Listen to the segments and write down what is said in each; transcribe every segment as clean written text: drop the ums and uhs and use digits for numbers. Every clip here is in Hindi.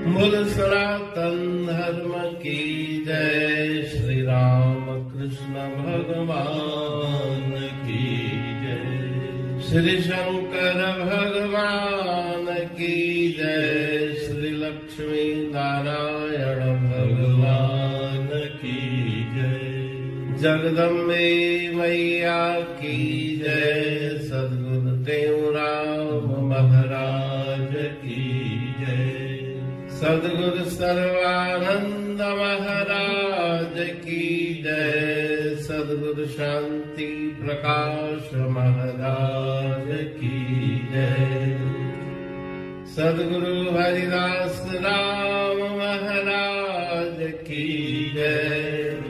बोल सनातन धर्म की जय। श्री राम कृष्ण भगवान की जय। श्री शंकर भगवान की जय। श्री लक्ष्मी नारायण भगवान की जय। जगदम्बे मैया की जय। सद्गुरु देवराम महाराज की जय। सद्गुरु सर्वानंद महाराज की जय। सद्गुरु शांति प्रकाश महाराज की जय। सद्गुरु हरिदास राम महाराज की जय।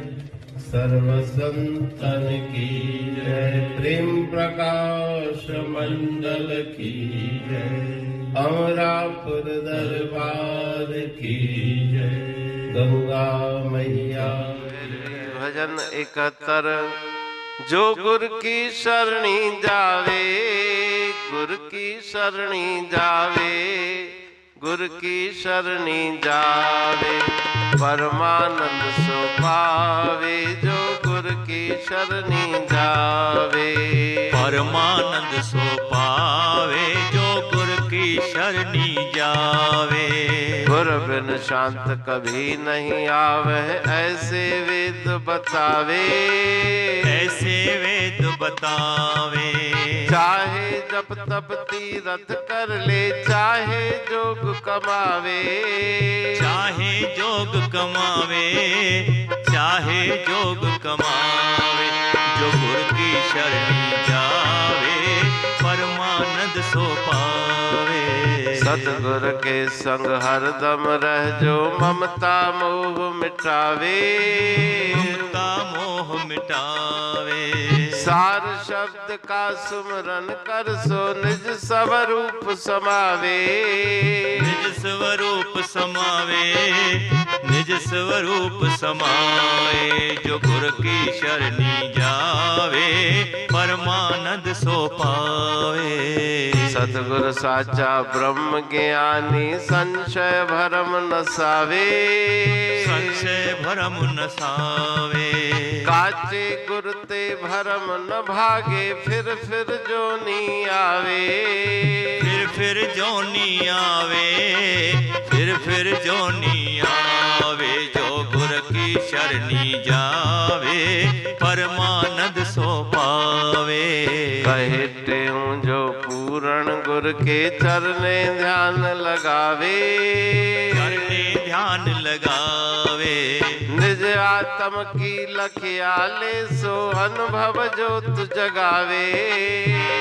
सर्व संतन की जय। प्रेम प्रकाश मंडल की जय। अमरापुर दरबार की जय। गंगा मैया। भजन 71। जो गुर की शरणी जावे, गुर की शरणी जावे, गुर की शरणी जावे, परमानंद सो पावे। जो गुर की शरणी जावे, परमानंद सो पावे। जो गुर की शरणी जावे, गुर बिन शांत कभी नहीं आवे। ऐसे वेद बतावे, ऐसे वेद बतावे। चाहे जप तप तीरथ कर ले, चाहे जोग कमावे, चाहे जोग कमावे, चाहे जोग कमावे। जो गुर की शरणी जावे, परमानंद सो पावे। सतगुर के संग हरदम रह, जो ममता मोह मिटावे, ममता मोह मिटावे। सार शब्द का सुमरन कर, सो निज स्वरूप समावे, निज स्वरूप समावे, निज स्वरूप समावे। जो गुर की शरणी जावे, परमानंद सो पावे। सतगुर साचा ब्रह्म ज्ञानी, संशय भरम नसावे, संशय भरम नसावे। काचे गुर ते भरम न भागे, फिर जोनी आवे, फिर जोनी आवे, फिर जोनी आवे। जो गुर की शरणी जावे, परमानंद सो पावे। कहते हूँ जो पूर्ण गुर के चरणे ध्यान लगावे, चरणे ध्यान लगावे। निज आत्म की लखियाले, सो अनुभव जोत जगावे,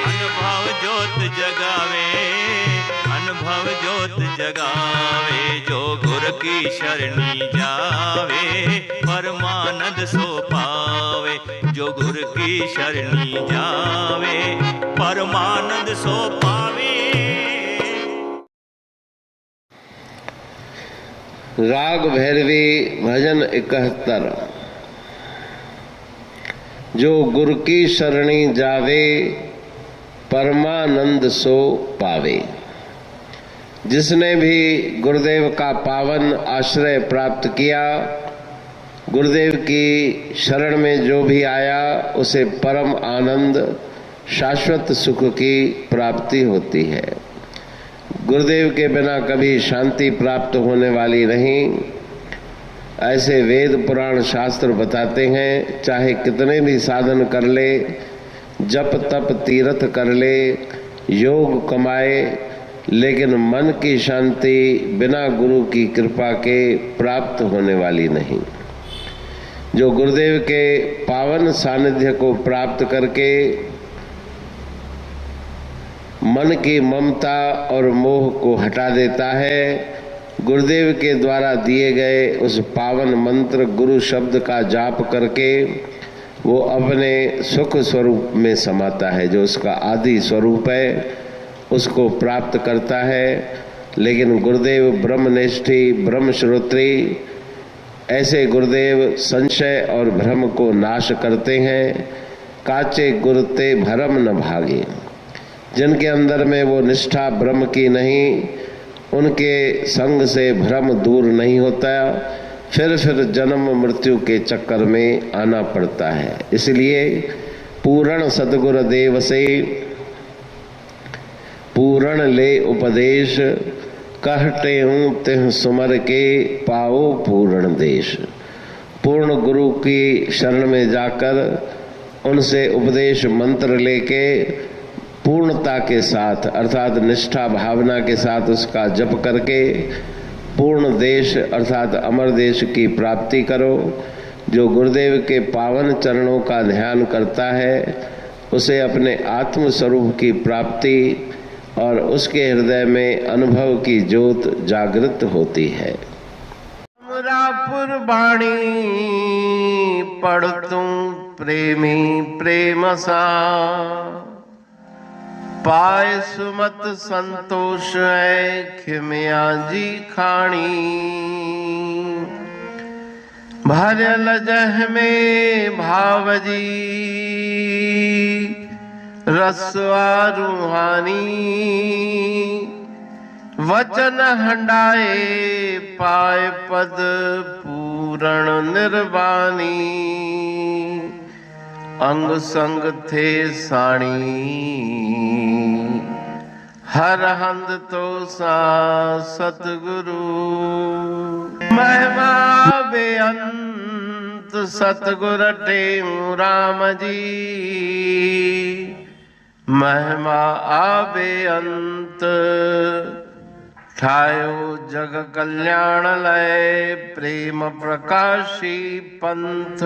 अनुभव जोत जगावे, अनुभव जोत जगावे। जो गुर की शरणी जावे, परमानंद सो पावे। जो गुर की शरणी जावे, परमानंद सो पावे। राग भैरवी भजन 71। जो गुर की शरणी जावे, परमानंद सो पावे। जिसने भी गुरुदेव का पावन आश्रय प्राप्त किया, गुरुदेव की शरण में जो भी आया, उसे परम आनंद शाश्वत सुख की प्राप्ति होती है। गुरुदेव के बिना कभी शांति प्राप्त होने वाली नहीं, ऐसे वेद पुराण शास्त्र बताते हैं। चाहे कितने भी साधन कर ले, जप तप तीर्थ कर ले, योग कमाए, लेकिन मन की शांति बिना गुरु की कृपा के प्राप्त होने वाली नहीं। जो गुरुदेव के पावन सानिध्य को प्राप्त करके मन की ममता और मोह को हटा देता है, गुरुदेव के द्वारा दिए गए उस पावन मंत्र गुरु शब्द का जाप करके वो अपने सुख स्वरूप में समाता है। जो उसका आदि स्वरूप है, उसको प्राप्त करता है। लेकिन गुरुदेव ब्रह्मनिष्ठी, ब्रह्मश्रोत्री, ऐसे गुरुदेव संशय और भ्रम को नाश करते हैं। काचे गुरुते भरम न भागे। जिनके अंदर में वो निष्ठा ब्रह्म की नहीं, उनके संग से भ्रम दूर नहीं होता, फिर जन्म मृत्यु के चक्कर में आना पड़ता है। इसलिए पूर्ण सद्गुरुदेव से पूर्ण ले उपदेश, कहते हूँ तिह सुमर के पाओ पूर्ण देश। पूर्ण गुरु की शरण में जाकर उनसे उपदेश मंत्र लेके पूर्णता के साथ अर्थात निष्ठा भावना के साथ उसका जप करके पूर्ण देश अर्थात अमर देश की प्राप्ति करो। जो गुरुदेव के पावन चरणों का ध्यान करता है उसे अपने आत्म स्वरूप की प्राप्ति और उसके हृदय में अनुभव की ज्योत जागृत होती है। अमरापुर बाणी पढ़तूं प्रेमी प्रेम सा, पाए सुमत संतोष है खिमिया जी खाणी। भरल जह में भावजी रसवा रूहानी, वचन हंडाए पाए पद पूर्ण निर्वाणी। अंग संग थे साणी हर हंद तो सा सतगुरु। महिमा बेअंत सतगुर टेऊ राम जी, महिमा आबे अंत ठायो जग कल्याण लय प्रेम प्रकाशी पंथ।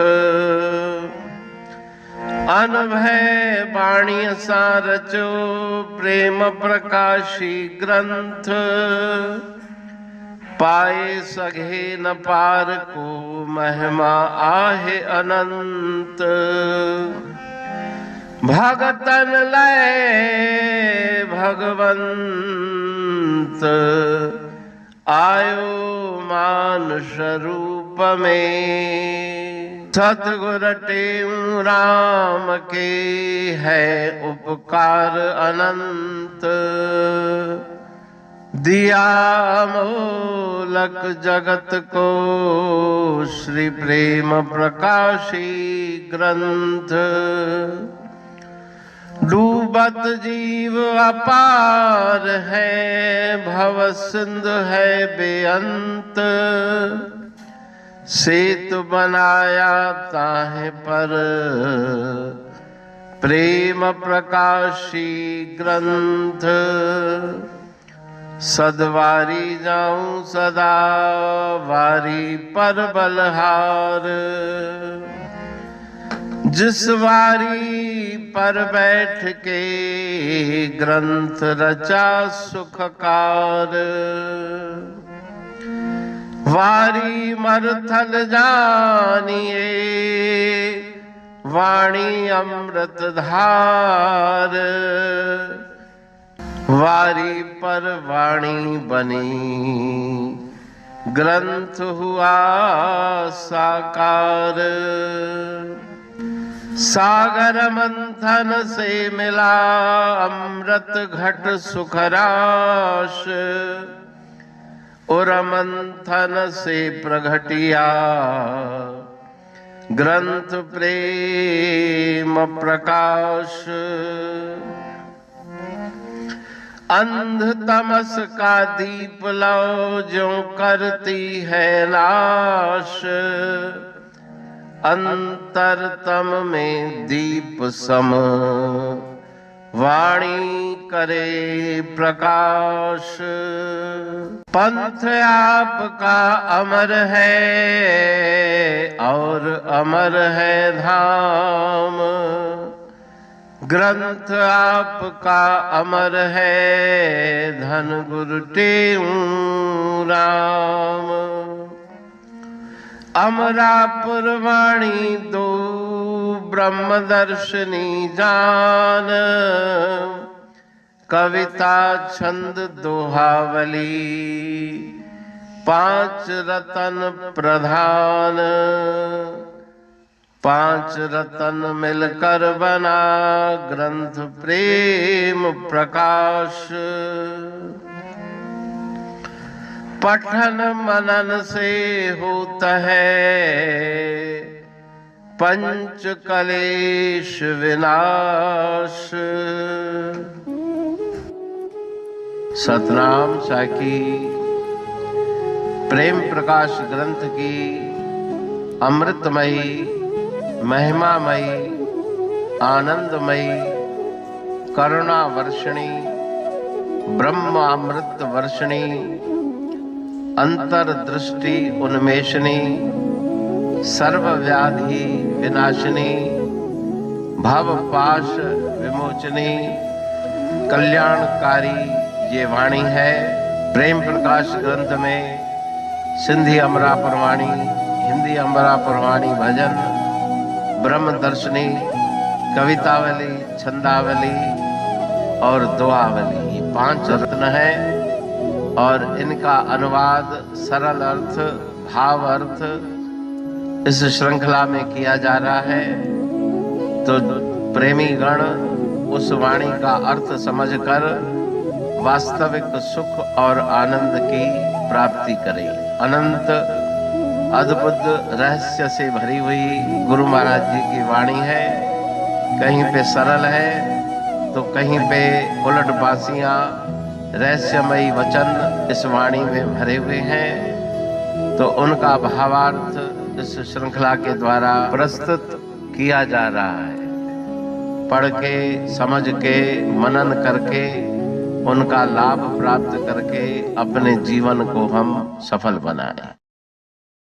अनभय बाणी सा रचो प्रेम प्रकाशी ग्रंथ। पाए सघे न पार को महिमा आहे अनंत। भगतन लय भगवंत आयो मानुष रूप में। सतगुर टेऊ राम के है उपकार अनंत। दिया मोलक जगत को श्री प्रेम प्रकाशी ग्रंथ। डूबत जीव अपार है भव सिंधु है बेअंत। सेतु बनाया ताहे पर प्रेम प्रकाशी ग्रंथ। सदवारी जाऊं सदा वारी पर बलहार। जिस वारी पर बैठ के ग्रंथ रचा सुखकार। वारी मरथल जानिए वाणी अमृत धार। वारी पर वाणी बनी ग्रंथ हुआ साकार। सागर मंथन से मिला अमृत घट सुखराश। और मंथन से प्रगटिया ग्रंथ प्रेम प्रकाश। अंध तमस का दीप लो जो करती है नाश। अंतरतम में दीप सम वाणी करे प्रकाश। पंथ आपका अमर है और अमर है धाम। ग्रंथ आपका अमर है धन गुरु टेऊ राम। अमरापुर वाणी दो ब्रह्मदर्शनी जान। कविता छंद दोहावली पांच रतन प्रधान। पांच रतन मिलकर बना ग्रंथ प्रेम प्रकाश। पठन मनन से होता है पंच कलेश विनाश। सतनाम साखी प्रेम प्रकाश ग्रंथ की अमृतमयी महिमामयी आनंदमयी करुणा वर्षिणी ब्रह्म अमृत वर्षिणी अंतर्दृष्टि उन्मेषणी सर्वव्याधि विनाशिनी भव पाश विमोचनी कल्याणकारी ये वाणी है। प्रेम प्रकाश ग्रंथ में सिंधी अमरा परवाणी, हिंदी अमरा परवाणी भजन, ब्रह्म दर्शनी, कवितावली, छंदावली और दुआवली, ये 5 रत्न हैं और इनका अनुवाद सरल अर्थ भाव अर्थ इस श्रृंखला में किया जा रहा है। तो प्रेमी गण उस वाणी का अर्थ समझकर वास्तविक सुख और आनंद की प्राप्ति करें। अनंत अद्भुत रहस्य से भरी हुई गुरु महाराज जी की वाणी है। कहीं पे सरल है तो कहीं पे उलट बासियां रहस्यमयी वचन इस वाणी में भरे हुए हैं। तो उनका भावार्थ इस श्रृंखला के द्वारा प्रस्तुत किया जा रहा है। पढ़ के समझ के मनन करके उनका लाभ प्राप्त करके अपने जीवन को हम सफल बनाएं।